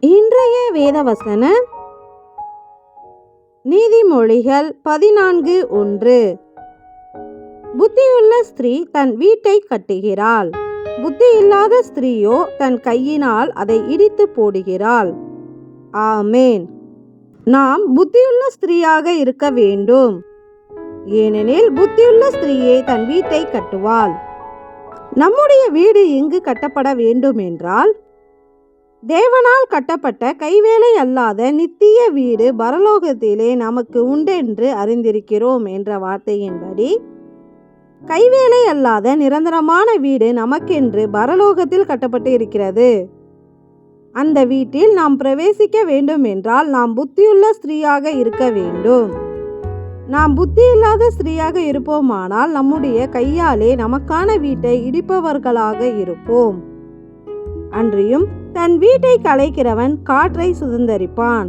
இன்றைய வேதவசனம் நீதிமொழிகள் 14:1. புத்தியுள்ள ஸ்திரீ தன் வீட்டை கட்டுகிறாள், புத்தியில்லாத ஸ்திரீயோ தன் கையினால் அதை இடித்து போடுகிறாள். ஆமேன். நாம் புத்தியுள்ள ஸ்திரீயாக இருக்க வேண்டும். ஏனெனில் புத்தியுள்ள ஸ்திரீயே தன் வீட்டை கட்டுவாள். நம்முடைய வீடு எங்கு கட்டப்பட வேண்டும் என்றால், தேவனால் கட்டப்பட்ட கைவேலை அல்லாத நித்திய வீடு பரலோகத்திலே நமக்கு உண்டென்று அறிந்திருக்கிறோம் என்ற வார்த்தையின்படி, கைவேலை அல்லாத நிரந்தரமான வீடு நமக்கென்று பரலோகத்தில் கட்டப்பட்டு இருக்கிறது. அந்த வீட்டில் நாம் பிரவேசிக்க வேண்டும் என்றால் நாம் புத்தியுள்ள ஸ்திரீயாக இருக்க வேண்டும். நாம் புத்தியில்லாத ஸ்திரீயாக இருப்போமானால் நம்முடைய கையாலே நமக்கான வீட்டை இடிப்பவர்களாக இருப்போம். அன்றியும் தன் வீட்டை கலைக்கிறவன் காற்றை சுதந்தரிப்பான்.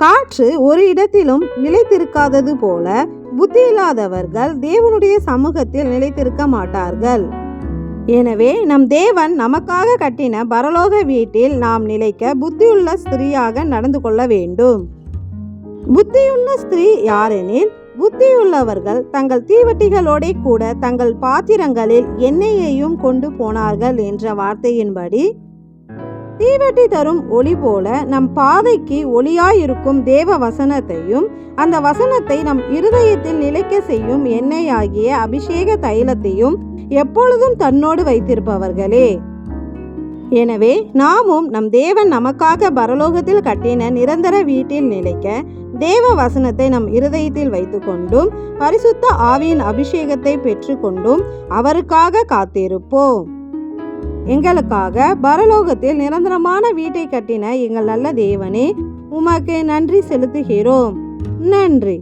காற்று ஒரு இடத்திலும் நிலைத்திருக்காதது போல புத்தியில்லாதவர்கள் தேவனுடைய சமூகத்தில் நிலைத்திருக்க மாட்டார்கள். எனவே நம் தேவன் நமக்காக கட்டின பரலோக வீட்டில் நாம் நிலைக்க புத்தியுள்ள ஸ்திரீயாக நடந்து கொள்ள வேண்டும். புத்தியுள்ள ஸ்திரீ யாரெனில், புத்தியுள்ளவர்கள் தங்கள் தீவட்டிகளோட கூட தங்கள் பாத்திரங்களில் எண்ணெயையும் கொண்டு போனார்கள் என்ற வார்த்தையின்படி, தீவட்டி தரும் ஒளி போல நம் பாதைக்கு ஒளியாயிருக்கும் தேவ வசனத்தையும், அந்த வசனத்தை நம் இருதயத்தில் நிலைக்க செய்யும் எண்ணெயாகிய அபிஷேக தைலத்தையும் எப்பொழுதும் தன்னோடு வைத்திருப்பவர்களே. எனவே நாமும் நம் தேவன் நமக்காக பரலோகத்தில் கட்டின நிரந்தர வீட்டில் நிலைக்க தேவ வசனத்தை நம் இருதயத்தில் வைத்துக்கொண்டும் பரிசுத்த ஆவியின் அபிஷேகத்தை பெற்றுக்கொண்டும் அவருக்காக காத்திருப்போம். எங்களுக்காக பரலோகத்தில் நிரந்தரமான வீட்டை கட்டின எங்கள் நல்ல தேவனே, உமக்கு நன்றி செலுத்துகிறோம். நன்றி.